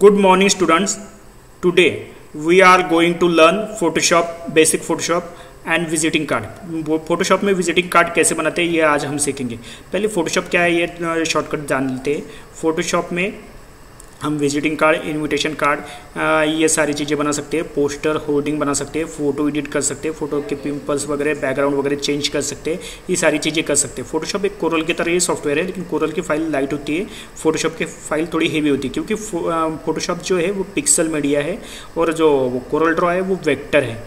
Good morning students. Today we are going to learn Photoshop, basic Photoshop and visiting card. Photoshop में visiting card कैसे बनाते हैं ये आज हम सीखेंगे। पहले फोटोशॉप क्या है ये शॉर्टकट जान लेते हैं। फोटोशॉप में हम विजिटिंग कार्ड, इनविटेशन कार्ड, ये सारी चीज़ें बना सकते हैं। पोस्टर, होर्डिंग बना सकते हैं, फ़ोटो एडिट कर सकते हैं, फ़ोटो के पिम्पल्स वगैरह, बैकग्राउंड वगैरह चेंज कर सकते हैं। ये सारी चीज़ें कर सकते हैं। फोटोशॉप एक कोरल की तरह ये सॉफ्टवेयर है, लेकिन कोरल की फाइल लाइट होती है, फोटोशॉप की फाइल थोड़ी हेवी होती है, क्योंकि फोटोशॉप जो है वो पिक्सल मीडिया है और जो कोरल ड्रॉ है वो वेक्टर है।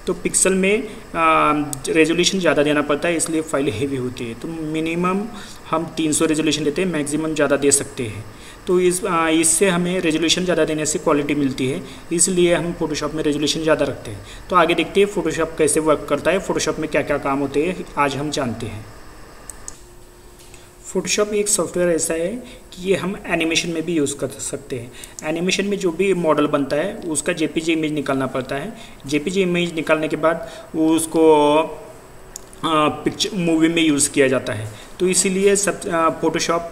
तो पिक्सल में रेजोल्यूशन ज़्यादा देना पड़ता है, इसलिए फाइल हेवी होती है। तो मिनिमम हम 300 रेजोल्यूशन देते हैं, मैक्सिमम ज़्यादा दे सकते हैं। तो इससे हमें रेजोल्यूशन ज़्यादा देने से क्वालिटी मिलती है, इसलिए हम फोटोशॉप में रेजोल्यूशन ज़्यादा रखते हैं। तो आगे देखते हैं फोटोशॉप कैसे वर्क करता है, फोटोशॉप में क्या क्या काम होते हैं आज हम जानते हैं। फोटोशॉप एक सॉफ्टवेयर ऐसा है कि ये हम एनिमेशन में भी यूज़ कर सकते हैं। एनिमेशन में जो भी मॉडल बनता है उसका जेपीजी इमेज निकालना पड़ता है। जेपीजी इमेज निकालने के बाद उसको पिक्चर मूवी में यूज़ किया जाता है। तो इसीलिए सब फोटोशॉप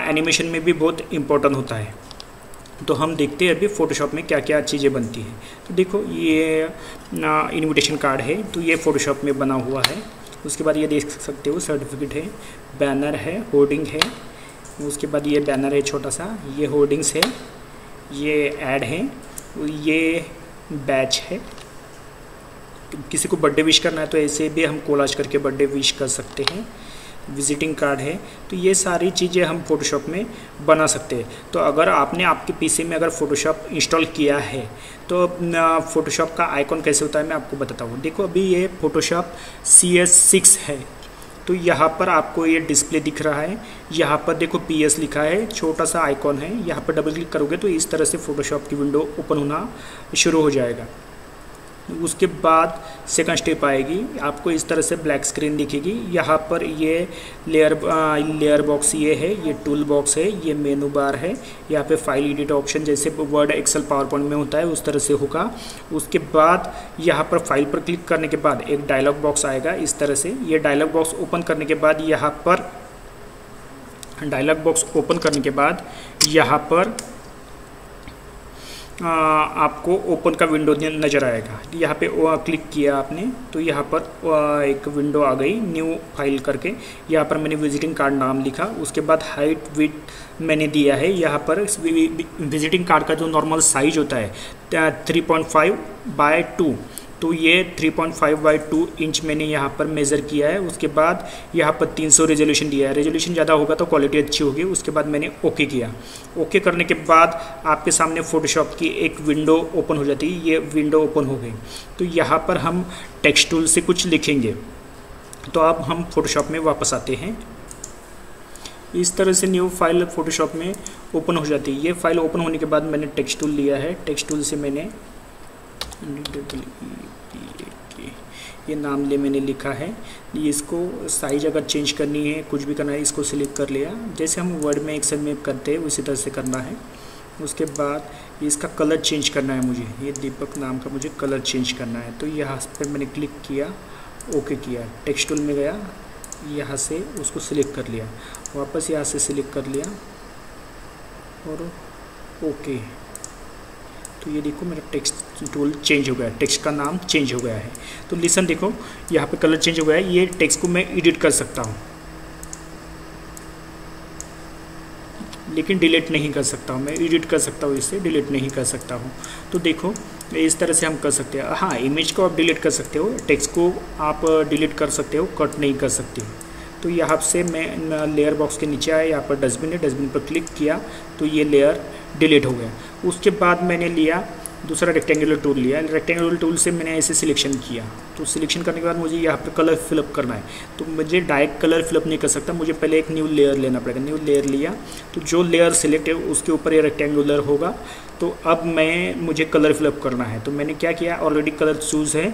एनिमेशन में भी बहुत इम्पोर्टेंट होता है। तो हम देखते हैं अभी फोटोशॉप में क्या क्या चीज़ें बनती हैं। तो देखो ये इनविटेशन कार्ड है, तो ये फोटोशॉप में बना हुआ है। उसके बाद ये देख सकते हो सर्टिफिकेट है, बैनर है, होर्डिंग है। उसके बाद ये बैनर है छोटा सा, ये होर्डिंग्स है, ये ऐड है, ये बैच है। किसी को बर्थडे विश करना है तो ऐसे भी हम कोलाज करके बर्थडे विश कर सकते हैं। विजिटिंग कार्ड है। तो ये सारी चीज़ें हम फोटोशॉप में बना सकते हैं। तो अगर आपने आपके पीसी में अगर फोटोशॉप इंस्टॉल किया है तो फोटोशॉप का आइकॉन कैसे होता है मैं आपको बताता हूँ। देखो अभी ये फोटोशॉप CS6 है, तो यहाँ पर आपको ये डिस्प्ले दिख रहा है। यहाँ पर देखो PS लिखा है, छोटा सा आइकॉन है। यहाँ पर डबल क्लिक करोगे तो इस तरह से फोटोशॉप की विंडो ओपन होना शुरू हो जाएगा। उसके बाद सेकंड स्टेप आएगी, आपको इस तरह से ब्लैक स्क्रीन दिखेगी। यहाँ पर ये लेयर बॉक्स ये है, ये टूल बॉक्स है, ये मेनू बार है। यहाँ पे फाइल एडिट ऑप्शन जैसे वर्ड, एक्सेल, पावर पॉइंट में होता है उस तरह से होगा। उसके बाद यहाँ पर फाइल पर क्लिक करने के बाद एक डायलॉग बॉक्स आएगा इस तरह से। ये डायलॉग बॉक्स ओपन करने के बाद यहाँ पर आपको ओपन का विंडो नज़र आएगा। यहाँ पे क्लिक किया आपने तो यहाँ पर एक विंडो आ गई, न्यू फाइल करके। यहाँ पर मैंने विजिटिंग कार्ड नाम लिखा। उसके बाद हाइट विड्थ मैंने दिया है। यहाँ पर विजिटिंग कार्ड का जो नॉर्मल साइज होता है 3.5/2, तो ये 3.5/2 इंच मैंने यहाँ पर मेज़र किया है। उसके बाद यहाँ पर 300 रेजोल्यूशन दिया है। रेजोल्यूशन ज़्यादा होगा तो क्वालिटी अच्छी होगी। उसके बाद मैंने ओके किया। ओके करने के बाद आपके सामने फ़ोटोशॉप की एक विंडो ओपन हो जाती है। ये विंडो ओपन हो गई। तो यहाँ पर हम टेक्स्ट टूल से कुछ लिखेंगे। तो अब हम फ़ोटोशॉप में वापस आते हैं। इस तरह से न्यू फाइल फ़ोटोशॉप में ओपन हो जाती है। ये फाइल ओपन होने के बाद मैंने टेक्स्ट टूल लिया है। टेक्स्ट टूल से मैंने ये नाम ले मैंने लिखा है। इसको साइज अगर चेंज करनी है, कुछ भी करना है, इसको सिलेक्ट कर लिया। जैसे हम वर्ड में, एक्सेल में करते हैं उसी तरह से करना है। उसके बाद इसका कलर चेंज करना है मुझे। ये दीपक नाम का मुझे कलर चेंज करना है। तो यहाँ पर मैंने क्लिक किया, ओके किया। टेक्स्ट टूल में गया, यहाँ से उसको सिलेक्ट कर लिया, वापस यहाँ से सिलेक्ट कर लिया और ओके। तो ये देखो मेरा टेक्स्ट टूल चेंज हो गया, टेक्स्ट का नाम चेंज हो गया है। तो लिसन देखो यहाँ पे कलर चेंज हो गया है। ये टेक्स्ट को मैं एडिट कर सकता हूँ, लेकिन डिलीट नहीं कर सकता हूँ। मैं एडिट कर सकता हूँ, इससे डिलीट नहीं कर सकता हूँ। तो देखो इस तरह से हम कर सकते हैं। हाँ, इमेज को आप डिलीट कर सकते हो, टेक्स्ट को आप डिलीट कर सकते हो, कट नहीं कर सकते। तो यहाँ से मैं लेयर बॉक्स के नीचे आया, यहाँ पर डस्टबिन है, डस्टबिन पर क्लिक किया तो ये लेयर डिलीट हो गया। उसके बाद मैंने लिया दूसरा रेक्टेंगुलर टूल लिया। रेक्टेंगुलर टूल से मैंने ऐसे सिलेक्शन किया। तो सिलेक्शन करने के बाद मुझे यहाँ पर कलर फिलअप करना है। तो मुझे डायरेक्ट कलर फिलअप नहीं कर सकता, मुझे पहले एक न्यू लेयर लेना पड़ेगा। न्यू लेयर लिया तो जो लेयर सिलेक्ट है उसके ऊपर ये रेक्टेंगुलर होगा। तो अब मुझे कलर फिलअप करना है। तो मैंने क्या किया, ऑलरेडी कलर चूज़ है,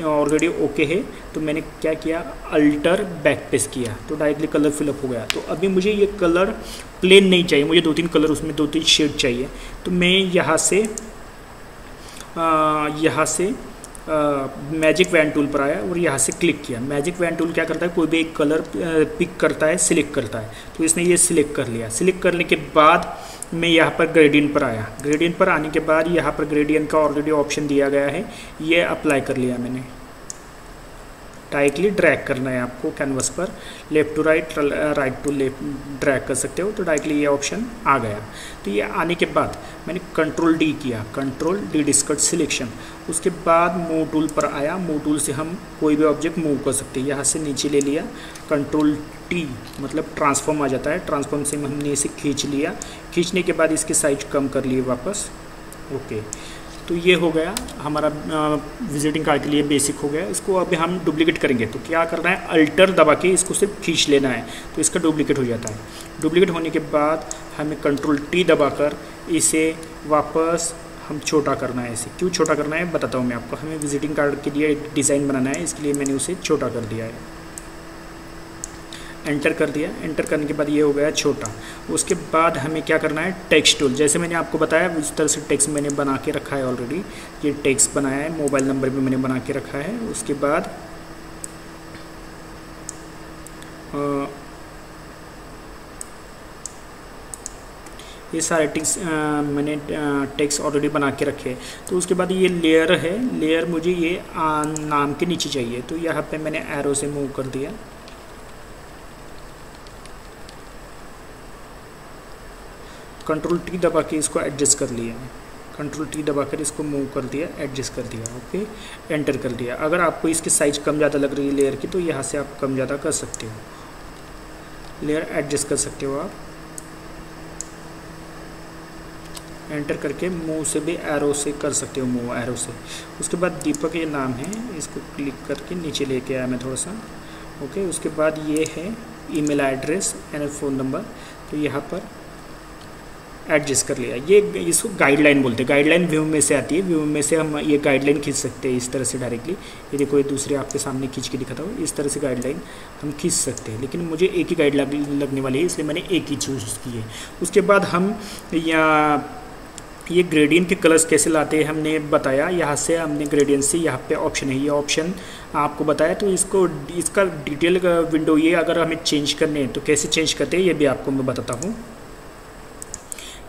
ऑलरेडी ओके है। तो मैंने क्या किया, अल्टर बैक प्रेस किया तो डायरेक्टली कलर फिलअप हो गया। तो अभी मुझे ये कलर प्लेन नहीं चाहिए, मुझे 2-3 कलर उसमें 2-3 शेड चाहिए। तो मैं यहाँ से मैजिक वैन टूल पर आया और यहाँ से क्लिक किया। मैजिक वैन टूल क्या करता है, कोई भी एक कलर पिक करता है, सिलेक्ट करता है। तो इसने ये सिलेक्ट कर लिया। सिलेक्ट करने के बाद मैं यहाँ पर ग्रेडियंट पर आया। ग्रेडियंट पर आने के बाद यहाँ पर ग्रेडियंट का ऑलरेडी ऑप्शन दिया गया है, ये अप्लाई कर लिया मैंने। डायरेक्टली ड्रैग करना है आपको कैनवस पर, left to right, right to left drag कर सकते हो। तो डायरेक्टली ये ऑप्शन आ गया। तो ये आने के बाद मैंने कंट्रोल डी किया, कंट्रोल डी डिस्कट सिलेक्शन। उसके बाद मूव टूल पर आया। मूव टूल से हम कोई भी ऑब्जेक्ट मूव कर सकते हैं। यहाँ से नीचे ले लिया, कंट्रोल टी मतलब ट्रांसफॉर्म आ जाता है। ट्रांसफॉर्म से हमने इसे खींच लिया। खींचने के बाद इसकी साइज कम कर लिए वापस। ओके, तो ये हो गया हमारा विजिटिंग कार्ड के लिए बेसिक हो गया। इसको अभी हम डुप्लीकेट करेंगे तो क्या करना है, अल्टर दबा के इसको सिर्फ खींच लेना है, तो इसका डुप्लीकेट हो जाता है। डुप्लीकेट होने के बाद हमें कंट्रोल टी दबाकर इसे वापस हम छोटा करना है। इसे क्यों छोटा करना है बताता हूँ मैं आपको। हमें विजिटिंग कार्ड के लिए एक डिज़ाइन बनाना है, इसके लिए मैंने उसे छोटा कर दिया है। एंटर कर दिया। एंटर करने के बाद ये हो गया छोटा। उसके बाद हमें क्या करना है, टेक्स्ट टूल। जैसे मैंने आपको बताया इस तरह से टेक्स्ट मैंने बना के रखा है ऑलरेडी। ये टेक्स्ट बनाया है, मोबाइल नंबर भी मैंने बना के रखा है। उसके बाद ये सारे टेक्स्ट मैंने टेक्स्ट ऑलरेडी बना के रखे। तो उसके बाद ये लेयर है, लेयर मुझे ये नाम के नीचे चाहिए। तो यहाँ पे मैंने एरो से मूव कर दिया। कंट्रोल टी दबा के इसको एडजस्ट कर लिया। कंट्रोल टी दबाकर इसको मूव कर दिया, एडजस्ट कर दिया। ओके, एंटर कर दिया। अगर आपको इसकी साइज़ कम ज़्यादा लग रही है लेयर की, तो यहाँ से आप कम ज़्यादा कर सकते हो, लेयर एडजस्ट कर सकते हो आप। एंटर करके मूव से भी एरो से कर सकते हो, मूव एरो से। उसके बाद दीपक ये नाम है, इसको क्लिक करके नीचे लेके आया मैं थोड़ा सा। ओके, उसके बाद ये है email address and phone number. तो यहाँ पर एडजस्ट कर लिया। ये इसको गाइडलाइन बोलते हैं। गाइडलाइन व्यू में से आती है। व्यू में से हम ये गाइडलाइन खींच सकते हैं इस तरह से डायरेक्टली। ये देखो, ये दूसरे आपके सामने खींच के दिखाता हूँ। इस तरह से गाइडलाइन हम खींच सकते हैं, लेकिन मुझे एक ही गाइडलाइन लगने वाली है, इसलिए मैंने एक ही चूज़ की है। उसके बाद हम ये ग्रेडियंट के कलर्स कैसे लाते हैं हमने बताया। यहाँ से हमने ग्रेडियंट से यहाँ पे ऑप्शन है, ये ऑप्शन आपको बताया। तो इसका डिटेल विंडो ये अगर हमें चेंज करने हैं तो कैसे चेंज करते हैं ये भी आपको मैं बताता हूँ।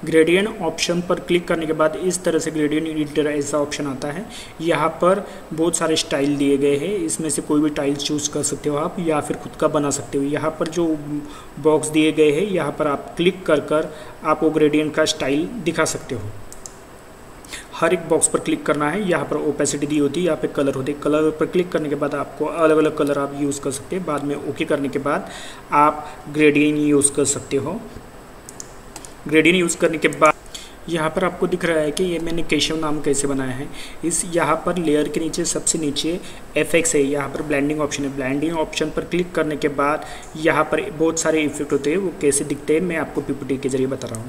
ग्रेडियंट ऑप्शन पर क्लिक करने के बाद इस तरह से ग्रेडियंट एडिटर ऐसा ऑप्शन आता है। यहाँ पर बहुत सारे स्टाइल दिए गए हैं, इसमें से कोई भी टाइल चूज़ कर सकते हो आप, या फिर खुद का बना सकते हो। यहाँ पर जो बॉक्स दिए गए हैं, यहाँ पर आप क्लिक कर आप वो ग्रेडियंट का स्टाइल दिखा सकते हो। हर एक बॉक्स पर क्लिक करना है। यहाँ पर ओपेसिटी दी होती है, यहाँ पे कलर होते हैं। कलर पर क्लिक करने के बाद आपको अलग अलग कलर आप यूज़ कर सकते हैं। बाद में ओके करने के बाद आप ग्रेडियंट यूज़ कर सकते हो। ग्रेडियंट यूज़ करने के बाद यहाँ पर आपको दिख रहा है कि ये मैंने केशव नाम कैसे बनाया है। इस यहाँ पर लेयर के नीचे सबसे नीचे एफएक्स है, यहाँ पर ब्लेंडिंग ऑप्शन है। ब्लेंडिंग ऑप्शन पर क्लिक करने के बाद यहाँ पर बहुत सारे इफेक्ट होते हैं, वो कैसे दिखते हैं मैं आपको पीपीटी के जरिए बता रहा हूँ।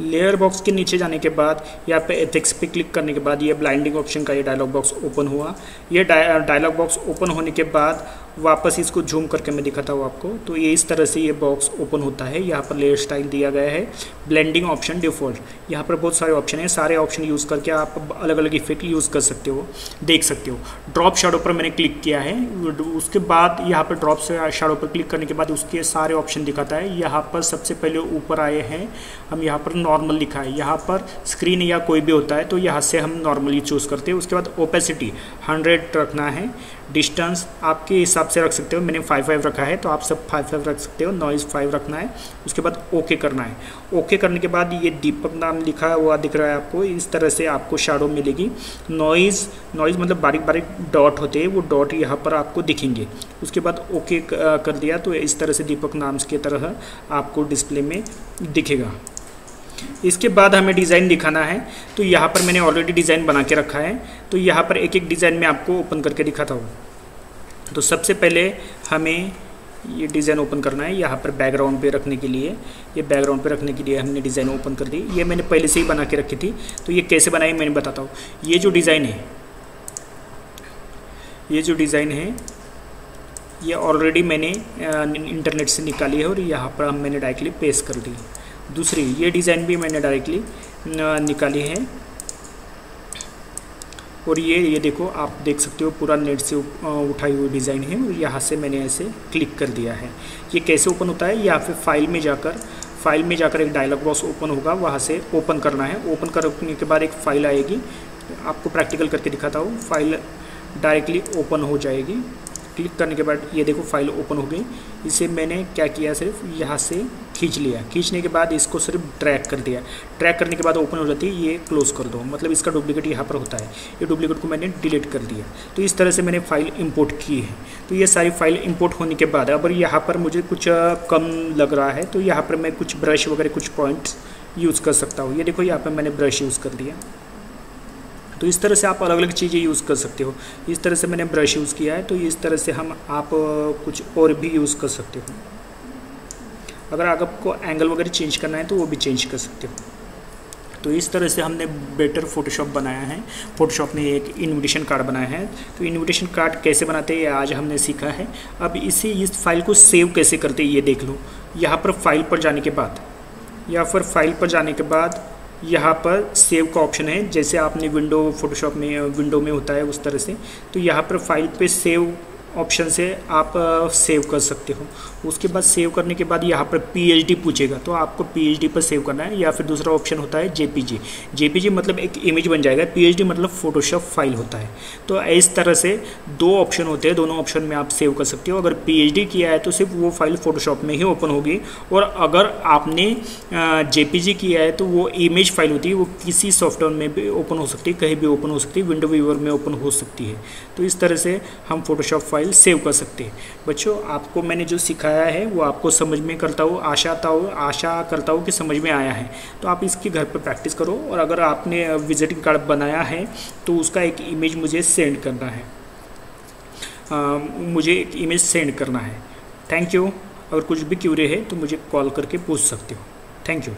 लेयर बॉक्स के नीचे जाने के बाद यहाँ पे एफएक्स पे क्लिक करने के बाद ये ब्लाइंडिंग ऑप्शन का ये डायलॉग बॉक्स ओपन हुआ। ये डायलॉग बॉक्स ओपन होने के बाद वापस इसको जूम करके मैं दिखाता हूँ आपको। तो ये इस तरह से ये बॉक्स ओपन होता है। यहाँ पर लेयर स्टाइल दिया गया है, ब्लेंडिंग ऑप्शन डिफ़ॉल्ट। यहाँ पर बहुत सारे ऑप्शन हैं, सारे ऑप्शन यूज़ करके आप अलग अलग इफेक्ट यूज़ कर सकते हो, देख सकते हो। ड्रॉप शैडो पर मैंने क्लिक किया है। उसके बाद यहाँ पर ड्रॉप शैडो पर क्लिक करने के बाद उसके सारे ऑप्शन दिखाता है। यहाँ पर सबसे पहले ऊपर आए हैं हम, यहाँ पर नॉर्मल लिखा है। यहाँ पर स्क्रीन या कोई भी होता है तो यहाँ से हम नॉर्मली चूज़ करते हैं। उसके बाद ओपेसिटी 100 रखना है। डिस्टेंस आपके हिसाब से रख सकते हो, मैंने 5 रखा है, तो आप सब 5 रख सकते हो। नॉइज़ 5 रखना है। उसके बाद ओके करना है। ओके करने के बाद ये दीपक नाम लिखा हुआ दिख रहा है आपको, इस तरह से आपको शैडो मिलेगी। नॉइज़ मतलब बारीक बारीक डॉट होते हैं, वो डॉट यहाँ पर आपको दिखेंगे। उसके बाद ओके कर दिया तो इस तरह से दीपक नाम की तरह आपको डिस्प्ले में दिखेगा। इसके बाद हमें डिज़ाइन दिखाना है, तो यहाँ पर मैंने ऑलरेडी डिज़ाइन बना के रखा है। तो यहाँ पर एक एक डिज़ाइन में आपको ओपन करके दिखाता हूँ। तो सबसे पहले हमें ये डिज़ाइन ओपन करना है। यहाँ पर बैकग्राउंड पे रखने के लिए, ये बैकग्राउंड पे रखने के लिए हमने डिज़ाइन ओपन कर दी। ये मैंने पहले से ही बना के रखी थी, तो ये कैसे बनाई मैंने बताता हूँ। ये जो डिज़ाइन है, ये ऑलरेडी मैंने इंटरनेट से निकाली है और यहाँ पर मैंने डायरेक्टली पेस्ट कर दी। दूसरी ये डिज़ाइन भी मैंने डायरेक्टली निकाली है और ये देखो, आप देख सकते हो पूरा नेट से उठाई हुई डिज़ाइन है और यहाँ से मैंने ऐसे क्लिक कर दिया है। ये कैसे ओपन होता है, या फिर फाइल में जाकर एक डायलॉग बॉक्स ओपन होगा, वहाँ से ओपन करना है। ओपन करने के बाद एक फ़ाइल आएगी, आपको प्रैक्टिकल करके दिखाता हूँ। फाइल डायरेक्टली ओपन हो जाएगी। क्लिक करने के बाद ये देखो फाइल ओपन हो गई। इसे मैंने क्या किया, सिर्फ यहाँ से खींच लिया। खींचने के बाद इसको सिर्फ ड्रैग कर दिया। ड्रैग करने के बाद ओपन हो जाती है। ये क्लोज़ कर दो, मतलब इसका डुप्लीकेट यहाँ पर होता है। ये डुप्लीकेट को मैंने डिलीट कर दिया। तो इस तरह से मैंने फ़ाइल इंपोर्ट की है। तो ये सारी फाइल इंपोर्ट होने के बाद अगर यहाँ पर मुझे कुछ कम लग रहा है तो यहाँ पर मैं कुछ ब्रश वगैरह कुछ पॉइंट्स यूज़ कर सकता हूँ। ये देखो यहाँ पर मैंने ब्रश यूज़ कर दिया। तो इस तरह से आप अलग अलग चीज़ें यूज़ कर सकते हो। इस तरह से मैंने ब्रश यूज़ किया है, तो इस तरह से आप कुछ और भी यूज़ कर सकते हो। अगर आपको एंगल वगैरह चेंज करना है तो वो भी चेंज कर सकते हो। तो इस तरह से हमने बेटर फोटोशॉप बनाया है। फोटोशॉप में एक इनविटेशन कार्ड बनाया है। तो इनविटेशन कार्ड कैसे बनाते हैं आज हमने सीखा है। अब इस फाइल को सेव कैसे करते हैं ये देख लो। यहाँ पर फाइल पर जाने के बाद यहाँ पर सेव का ऑप्शन है, जैसे आपने फोटोशॉप में विंडो में होता है उस तरह से। तो यहाँ पर फाइल पे सेव ऑप्शन से आप सेव कर सकते हो। उसके बाद सेव करने के बाद यहाँ पर PHD पूछेगा, तो आपको PHD पर सेव करना है। या फिर दूसरा ऑप्शन होता है JPG मतलब एक इमेज बन जाएगा। PHD मतलब फोटोशॉप फाइल होता है। तो इस तरह से दो ऑप्शन होते हैं, दोनों ऑप्शन में आप सेव कर सकते हो। अगर PHD किया है तो सिर्फ वो फाइल फोटोशॉप में ही ओपन होगी, और अगर आपने JPG किया है तो वो इमेज फाइल होती है, वो किसी सॉफ्टवेयर में भी ओपन हो सकती है, कहीं भी ओपन हो सकती है, विंडो व्यूअर में ओपन हो सकती है। तो इस तरह से हम फोटोशॉप फाइल सेव कर सकते हैं। बच्चों, आपको मैंने जो सिखाया है वो आपको समझ में आशा करता हूँ कि समझ में आया है। तो आप इसकी घर पर प्रैक्टिस करो, और अगर आपने विजिटिंग कार्ड बनाया है तो उसका एक इमेज मुझे सेंड करना है। Thank you. अगर कुछ भी क्यूरी है तो मुझे कॉल करके पूछ सकते हो। Thank you.